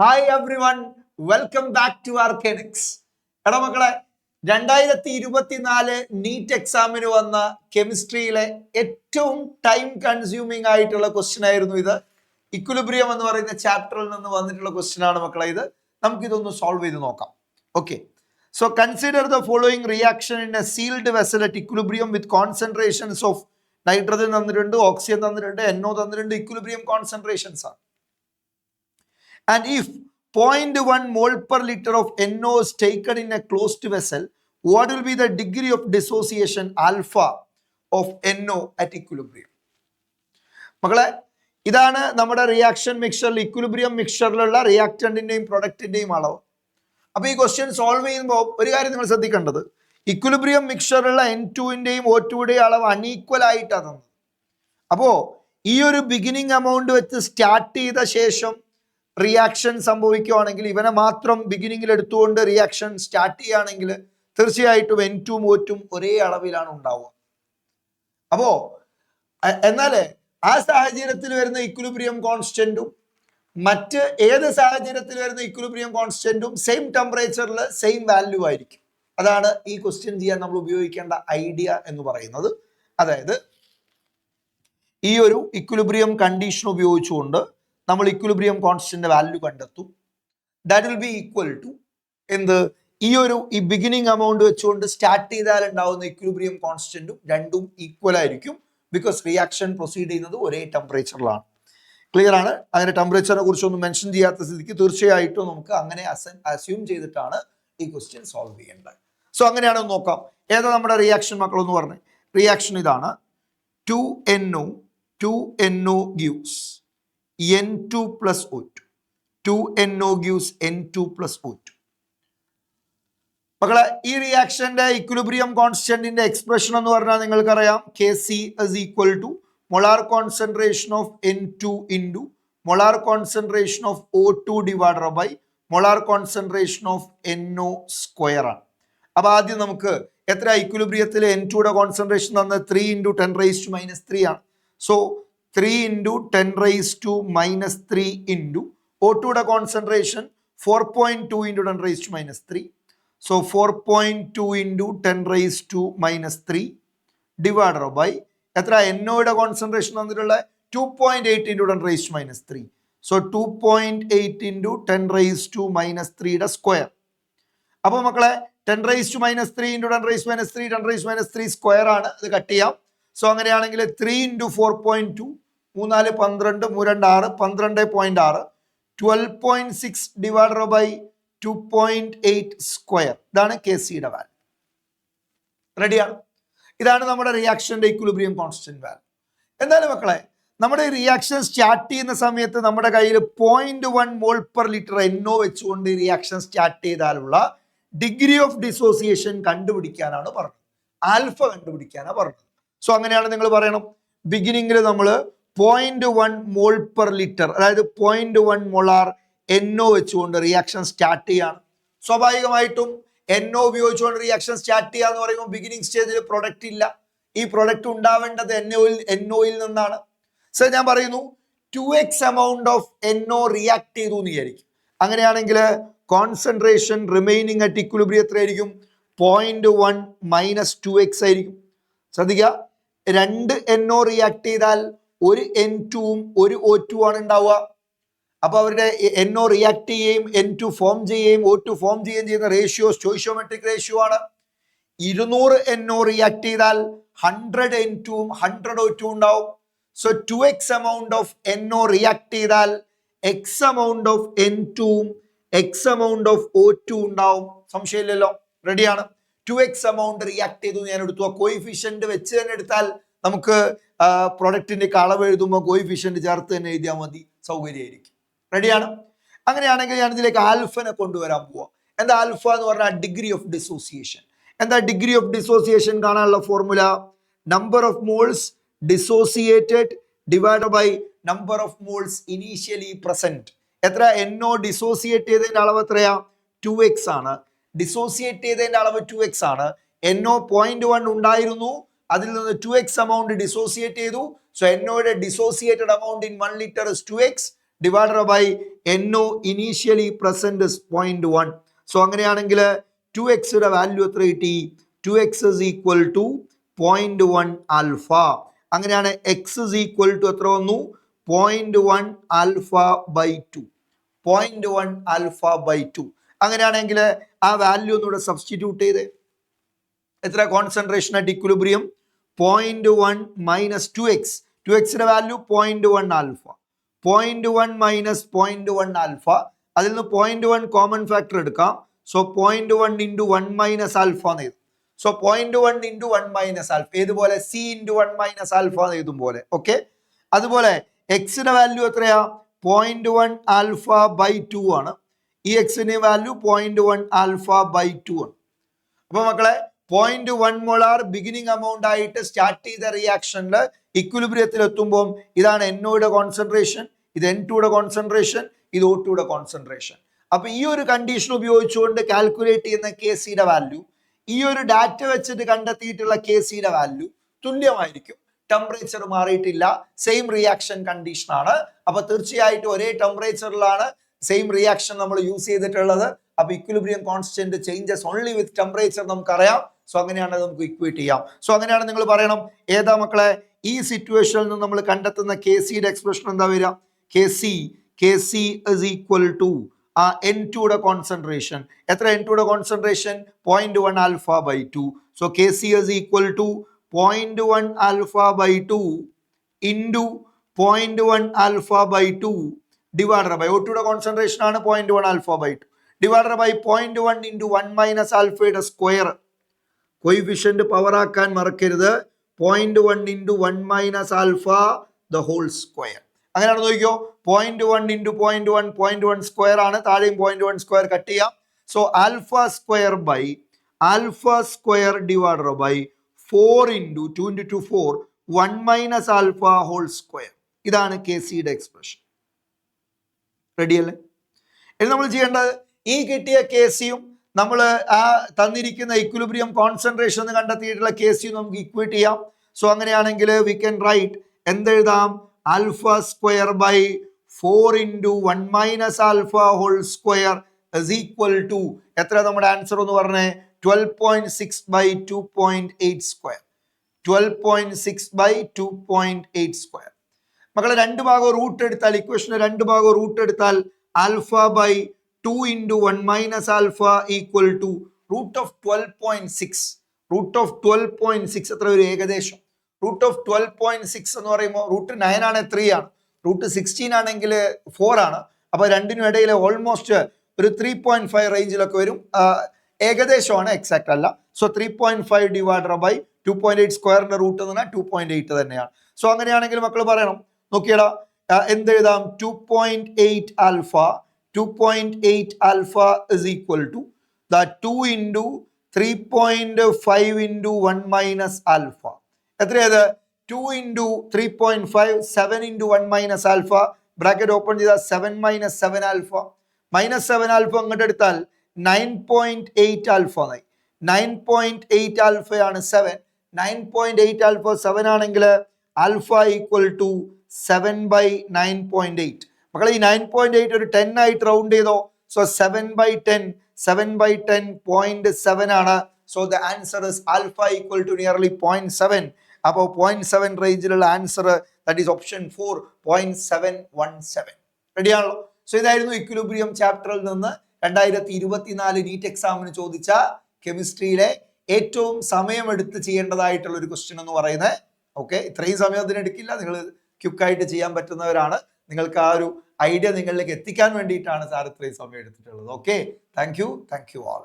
Hi everyone, welcome back to Arcanics. എടാ മക്കളെ, 2024 NEET എക്സാമിന് വന്ന കെമിസ്ട്രിയിലെ ഏറ്റവും ടൈം കൺസ്യൂമിംഗ് ആയിട്ടുള്ള ക്വസ്റ്റ്യൻ ആയിരുന്നു ഇത്. ഇക്വിലിബ്രിയം എന്ന് പറയുന്ന ചാപ്റ്ററിൽ നിന്ന് വന്നിട്ടുള്ള ക്വസ്റ്റ്യൻ ആണ് മക്കളെ ഇത്. നമുക്കിതൊന്ന് സോൾവ് ചെയ്ത് നോക്കാം. Okay, so consider the following reaction in A sealed vessel at equilibrium with concentrations of nitrogen തന്നിട്ടുണ്ട്, ഓക്സിജൻ തന്നിട്ടുണ്ട്, NO തന്നിട്ടുണ്ട്. ഇക്വിലിബ്രിയം കോൺസെൻട്രേഷൻസ് ആണ്. And if 0.1 mole per liter of NO is taken in a closed vessel, what will be the degree of dissociation alpha of NO at equilibrium? മക്കളെ, ഇതാണ് നമ്മുടെ reaction മിക്സറിൽ, equilibrium മിക്സറിലുള്ള റിയാക്ടന്റിന്റെയും പ്രൊഡക്റ്റിന്റെയും അളവ്. അപ്പൊ ഈ question solve ചെയ്യുമ്പോൾ ഒരു കാര്യം നിങ്ങൾ ശ്രദ്ധിക്കേണ്ടത്, ഇക്വിലിബ്രിയം മിക്സറിലുള്ള N2ന്റെയും O2യുടെയും അളവ് അൺഈക്വൽ ആയിട്ടാണ് തന്നത്. അപ്പോ ഈ ഒരു ബിഗിനിങ് എമൗണ്ട് വെച്ച് സ്റ്റാർട്ട് ചെയ്ത ശേഷം റിയാക്ഷൻ സംഭവിക്കുകയാണെങ്കിൽ, ഇവനെ മാത്രം ബിഗിനിങ്ങിൽ എടുത്തുകൊണ്ട് റിയാക്ഷൻ സ്റ്റാർട്ട് ചെയ്യുകയാണെങ്കിൽ തീർച്ചയായിട്ടും N2ഉം O2ഉം ഒരേ അളവിലാണ് ഉണ്ടാവുക. അപ്പോ എന്നാല് ആ സാഹചര്യത്തിൽ വരുന്ന ഇക്വിലിബ്രിയം കോൺസ്റ്റന്റും മറ്റ് ഏത് സാഹചര്യത്തിൽ വരുന്ന ഇക്വിലിബ്രിയം കോൺസ്റ്റന്റും സെയിം ടെമ്പറേച്ചറിൽ സെയിം വാല്യൂ ആയിരിക്കും. അതാണ് ഈ ക്വസ്റ്റ്യൻ ചെയ്യാൻ നമ്മൾ ഉപയോഗിക്കേണ്ട ഐഡിയ എന്ന് പറയുന്നത്. അതായത് ഈ ഒരു ഇക്വിലിബ്രിയം കണ്ടീഷൻ ഉപയോഗിച്ചുകൊണ്ട് നമ്മൾ ഇക്വിലിബ്രിയം കോൺസ്റ്റന്റ് വാല്യൂ കണ്ടെത്തും. That will be equal to എന്ത്, ഈ ബിഗിനിങ് എമൗണ്ട് വെച്ചുകൊണ്ട് സ്റ്റാർട്ട് ചെയ്താൽ ഉണ്ടാവുന്ന ഇക്വിലിബ്രിയം കോൺസ്റ്റന്റും രണ്ടും ഈക്വൽ ആയിരിക്കും. ബിക്കോസ് റിയാക്ഷൻ പ്രൊസീഡ് ചെയ്യുന്നത് ഒരേ ടെമ്പറേച്ചറിലാണ്. ക്ലിയർ ആണ്? അങ്ങനെ ടെമ്പറേച്ചറിനെ കുറിച്ചൊന്നും മെൻഷൻ ചെയ്യാത്ത സ്ഥിതിക്ക് തീർച്ചയായിട്ടും നമുക്ക് അങ്ങനെ അസ്യൂം ചെയ്തിട്ടാണ് ഈ ക്വസ്റ്റ്യൻ സോൾവ് ചെയ്യേണ്ടത്. സോ അങ്ങനെയാണ് നോക്കാം. ഏതാ നമ്മുടെ റിയാക്ഷൻ മക്കളൊന്ന് പറഞ്ഞേ. റിയാക്ഷൻ ഇതാണ്. 2NO gives N2 plus O2. 2NO gives N2 plus O2. മക്കളെ, ഈ റിയാക്ഷന്റെ ഇക്വിലിബ്രിയം കോൺസ്റ്റന്റിന്റെ എക്സ്പ്രഷൻ എന്ന് പറഞ്ഞാൽ നിങ്ങൾക്കറിയാം, Kc is equal to molar concentration of N2 into molar concentration of O2 divided by molar concentration of NO square ആണ്. അപ്പൊ ആദ്യം നമുക്ക് എത്ര ഇക്വിലിബ്രിയത്തിലെ N2യുടെ കോൺസെൻട്രേഷൻ തന്ന 3 × 10⁻³ ആണ്. സോ 3 × 10⁻³ into O2യുടെ കോൺസെൻട്രേഷൻ 4.2 × 10⁻³ സോ 4.2 × 10⁻³ ഡിവൈഡഡ് ബൈ എത്ര NOയുടെ കോൺസെൻട്രേഷൻ തന്നിട്ടുള്ള 2.8 × 10⁻³ സോ 2.8 × 10⁻³ സ്ക്വയർ. അപ്പൊ മക്കളെ 10⁻³ × 10⁻³ സ്ക്വയർ ആണ്. അത് കട്ട് ചെയ്യാം. സോ അങ്ങനെയാണെങ്കിൽ 3 × 4.2 3 4 12 6 12.6 12.6 ഡിവൈഡഡ് ബൈ 2.8 സ്ക്വയർ. ഇതാണ് Kcയുടെ വാല്യൂ. റെഡിയാണ്? ഇതാണ് നമ്മുടെ റിയാക്ഷന്റെ ഇക്വിലിബ്രിയം കോൺസ്റ്റന്റ് വാല്യൂ. എന്തായാലും മക്കളെ, നമ്മുടെ റിയാക്ഷൻ സ്റ്റാർട്ട് ചെയ്യുന്ന സമയത്ത് നമ്മുടെ കയ്യിൽ 0.1 മോൾ പെർ ലിറ്റർ NO വെച്ചുകൊണ്ട് റിയാക്ഷൻ സ്റ്റാർട്ട് ചെയ്താലുള്ള ഡിഗ്രി ഓഫ് ഡിസോസിയേഷൻ കണ്ടുപിടിക്കാനാണ് പറഞ്ഞത്. ആൽഫ കണ്ടുപിടിക്കാനാണ് പറഞ്ഞത്. സോ അങ്ങനെയാണ് നിങ്ങൾ പറയണം, ബിഗിനിങ്ങിൽ നമ്മൾ 0.1 മോൾ പെർ ലിറ്റർ, അതായത് 0.1 മോളാർ NO വെച്ചുകൊണ്ട് റിയാക്ഷൻ സ്റ്റാർട്ട് ചെയ്യാണ്. സ്വാഭാവികമായിട്ടും NO ഉപയോഗിച്ചുകൊണ്ട് റിയാക്ഷൻ സ്റ്റാർട്ട് ചെയ്യാന്ന് പറയുമ്പോൾ ബിഗിനിങ് സ്റ്റേജിൽ പ്രൊഡക്റ്റ് ഇല്ല. ഈ പ്രൊഡക്റ്റ് ഉണ്ടാവേണ്ടത് NOയിൽ നിന്നാണ്. സോ ഞാൻ പറയുന്നു 2x amount of NO react ചെയ്തു എന്ന് വിചാരിക്കും. അങ്ങനെയാണെങ്കിൽ കോൺസെൻട്രേഷൻ റിമൈനിങ് അറ്റ് ഇക്വിലിബ്രിയം എത്രയായിരിക്കും? 0.1 - 2x ആയിരിക്കും. ശ്രദ്ധിക്കുക, 2 NO റിയാക്ട് ചെയ്താൽ ഒരു N2ഉം ഒരു O2 ആണ് ഉണ്ടാവുക. അപ്പൊ അവരുടെ NO റിയാക്ട് ചെയ്യുകയും N2 ഫോം ചെയ്യുകയും O2 ഫോം ചെയ്യുകയും ചെയ്യുന്ന റേഷ്യോ സ്റ്റോയിഷിയോമെട്രിക് റേഷ്യോ ആണ്. 200 NO റിയാക്ട് ചെയ്താൽ 100 N2ഉം 100 O2 ഉണ്ടാവും. So 2x amount of NO react ചെയ്താൽ x എമൗണ്ട് ഓഫ് N2ഉം x എമൗണ്ട് ഓഫ് O2 ഉണ്ടാവും. സംശയമില്ലല്ലോ? റെഡിയാണ്? 2x എമൗണ്ട് റിയാക്ട് ചെയ്തു ഞാൻ എടുത്തു. ആ കോയിഫിഷ്യന്റ് വെച്ച് തന്നെ എടുത്താൽ നമുക്ക് പ്രൊഡക്റ്റിന്റെ അളവ് എഴുതുമ്പോൾ കോയിഫിഷ്യന്റ് ചേർത്ത് തന്നെ എഴുതിയാൽ മതി, സൗകര്യമായിരിക്കും. റെഡിയാണ്? അങ്ങനെയാണെങ്കിൽ ഞാൻ ഇതിലേക്ക് ആൽഫനെ കൊണ്ടുവരാൻ പോവാം. എന്താ ആൽഫ എന്ന് പറഞ്ഞാൽ? Degree of dissociation. എന്താ ഡിഗ്രി ഓഫ് ഡിസോസിയേഷൻ കാണാനുള്ള formula? Number of moles dissociated divided by number of moles initially present. എത്ര? NO ഡിസോസിയേറ്റ് ചെയ്തതിന്റെ അളവ് എത്രയാ? 2x ആണ്. ഡിസോസിയേറ്റ് ചെയ്തതിന്റെ അളവ് 2x ആണ്. NO 0.1 ഉണ്ടായിരുന്നു, അതിൽ നിന്ന് 2x എമൗണ്ട് ഡിസോസിയേറ്റ് ചെയ്തു. സോ NOയുടെ dissociated amount in 1 litre is 2x divided by NO initially present 0.1. So അങ്ങനെയാണെങ്കിൽ 2x വാല്യൂ എത്ര കിട്ടി? 2x is equal to 0.1 alpha. അങ്ങനെയാണ് x is equal to എത്ര വന്നു? 0.1 ആൽഫ ബൈ 2. 0.1 alpha by 2. അങ്ങനെയാണെങ്കിൽ ആ വാല്യൂ ഒന്നുകൂടെ സബ്സ്റ്റിറ്റ്യൂട്ട് ചെയ്തേ. എത്ര concentration at equilibrium? 0.1 minus 2x. 2x value 0.1 alpha. 0.1 minus 0.1 alpha. അതിൽ നിന്ന് 0.1 കോമൺ ഫാക്ടർ എടുക്കാം. സോ 0.1 ഇൻറ്റു 1 മൈനസ് ആൽഫ എന്ന് എഴുതും. സോ 0.1 ഇൻറ്റു 1 മൈനസ് ആൽഫ ഏതുപോലെ? C ഇൻറ്റു 1 മൈനസ് ആൽഫ എന്ന് എഴുതും പോലെ. ഓക്കെ, അതുപോലെ എക്സിന്റെ വാല്യൂ എത്രയാ? 0.1 ആൽഫ ബൈ 2 ആണ്. ഈ എക്സിന്റെ വാല്യൂ 0.1 ആൽഫ ബൈ 2 ആണ്. അപ്പൊ മക്കളെ 0.1 മോളാർ ബിഗിനിങ് എമൗണ്ട് ആയിട്ട് സ്റ്റാർട്ട് ചെയ്ത റിയാക്ഷനിൽ ഇക്വിലിബ്രിയത്തിൽ എത്തുമ്പോൾ ഇതാണ് NOയുടെ കോൺസെൻട്രേഷൻ, ഇത് N2യുടെ കോൺസെൻട്രേഷൻ, ഇത് O2യുടെ കോൺസെൻട്രേഷൻ. അപ്പൊ ഈ ഒരു കണ്ടീഷൻ ഉപയോഗിച്ചുകൊണ്ട് കാൽക്കുലേറ്റ് ചെയ്യുന്ന KCയുടെ വാല്യൂ ഈ ഒരു ഡാറ്റ വെച്ചിട്ട് കണ്ടെത്തിയിട്ടുള്ള KCയുടെ വാല്യൂ തുല്യമായിരിക്കും. ടെമ്പറേച്ചർ മാറിയിട്ടില്ല, സെയിം റിയാക്ഷൻ കണ്ടീഷൻ ആണ്. അപ്പൊ തീർച്ചയായിട്ടും ഒരേ ടെമ്പറേച്ചറിലാണ് സെയിം റിയാക്ഷൻ നമ്മൾ യൂസ് ചെയ്തിട്ടുള്ളത്. അപ്പൊ equilibrium constant changes only with temperature നമുക്കറിയാം. സോ അങ്ങനെയാണ് നമുക്ക് ഇക്വേറ്റ് ചെയ്യാം. സോ അങ്ങനെയാണ് നിങ്ങൾ പറയണം ഏതാ മക്കളെ ഈ സിറ്റുവേഷനിൽ നിന്ന് നമ്മൾ കണ്ടെത്തുന്ന KCയുടെ എക്സ്പ്രഷൻ എന്താ വരിക? KC is equal to N2യുടെ കോൺസെൻട്രേഷൻ. എത്ര N2യുടെ concentration? 0.1 alpha by 2. So KC is equal to 0.1 alpha by 2 into 0.1 alpha by 2 divided by O2യുടെ കോൺസെൻട്രേഷൻ ആണ് 0.1 alpha by 2 divided by 0.1 into 1 minus ആൽഫയുടെ സ്ക്വയർ. കോയിഫിഷ്യന്റ് പവർ ആക്കാൻ മറക്കരുത്. 0.1 into 1 minus alpha the whole square. അങ്ങനെയാണ് നോക്കിയോ. 0.1 into 0.1 0.1 square ആണ്. താഴെയും 0.1 square cut ചെയ്യാം. So alpha square by alpha square divided by 4 into 2 into 2 4 1 minus alpha whole square. ഇതാണ് KCയുടെ എക്സ്പ്രഷൻ. റെഡിയല്ലേ? ഇനി നമ്മൾ ചെയ്യേണ്ടത് ഈ കിട്ടിയ KCയും നമ്മൾ ആ തന്നിരിക്കുന്ന ഇക്വിലിബ്രിയം കോൺസെൻട്രേഷൻ കണ്ടെത്തിയിട്ടുള്ള KCയും നമുക്ക് ഇക്വേറ്റ് ചെയ്യാം. സോ അങ്ങനെയാണെങ്കിൽ വി ക്യാൻ റൈറ്റ് എന്തെഴുതാം? Alpha square by 4 into 1 minus alpha whole square is equal to എത്ര? നമ്മുടെ ആൻസർ എന്ന് പറഞ്ഞേ 12.6 ബൈ 2.8 സ്ക്വയർ. 12.6 by 2.8 square. മക്കളെ രണ്ട് ഭാഗം റൂട്ട് എടുത്താൽ ഇക്വേഷന് രണ്ട് ഭാഗം റൂട്ട് എടുത്താൽ alpha by 2 into 1 minus alpha equal to root of 12.6. Root of 12.6 എത്ര ഒരു ഏകദേശം? റൂട്ട് ഓഫ് 12.6 എന്ന് പറയുമ്പോൾ റൂട്ട് 9 ആണ് 3 ആണ്, റൂട്ട് 16 ആണെങ്കിൽ 4 ആണ്. അപ്പൊ രണ്ടിനും ഇടയിൽ ഓൾമോസ്റ്റ് ഒരു 3.5 റേഞ്ചിലൊക്കെ വരും. ഏകദേശമാണ്, എക്സാക്ട് അല്ല. സോ 3.5 ഡിവൈഡഡ് ബൈ 2.8 സ്ക്വയറിന്റെ റൂട്ട് എന്ന് പറഞ്ഞാൽ 2.8 തന്നെയാണ്. സോ അങ്ങനെയാണെങ്കിൽ മക്കൾ പറയണം നോക്കിയടാ എന്തെഴുതാം? 2.8 alpha 2.8 alpha is equal to the 2 into 3.5 into 1 minus alpha. എത്രയത്? 2 into 3.5 7 into 1 minus alpha bracket open ചെയ്താൽ 7 minus 7 ആൽഫ മൈനസ് 7 ആൽഫ അങ്ങോട്ട് എടുത്താൽ 9.8 ആൽഫ ആയി. 9.8 ആൽഫയാണ് 7. 9.8 ആൽഫ 7 ആണെങ്കിൽ ആൽഫ ഈക്വൽ ടു 7 by 9.8. മക്കളെ ഈ 9.8 ഒരു 10 ആയിട്ട് റൗണ്ട് ചെയ്തോ. സോ 7 by 10 0.7 ആണ്. So the answer is alpha equal to nearly 0.7. അപ്പോൾ 0.7 റേഞ്ചിലുള്ള ആൻസർ ദാറ്റ് ഈസ് ഓപ്ഷൻ 4 0.717. റെഡിയാണല്ലോ? സോ ഇതായിരുന്നു ഇക്വിലിബ്രിയം ചാപ്റ്ററിൽ നിന്ന് 2024 നീറ്റ് എക്സാമിന് ചോദിച്ച കെമിസ്ട്രിയിലെ ഏറ്റവും സമയമെടുത്ത് ചെയ്യേണ്ടതായിട്ടുള്ള ഒരു ക്വസ്റ്റ്യൻ എന്ന് പറയുന്നത്. ഓക്കെ, ഇത്രയും സമയം അതിനെടുക്കില്ല, നിങ്ങൾ ക്വിക്കായിട്ട് ചെയ്യാൻ പറ്റുന്നവരാണ്. നിങ്ങൾക്ക് ആ ഒരു ഐഡിയ നിങ്ങളിലേക്ക് എത്തിക്കാൻ വേണ്ടിയിട്ടാണ് സാർ ഇത്രയും സമയം എടുത്തിട്ടുള്ളത്. Okay, thank you all.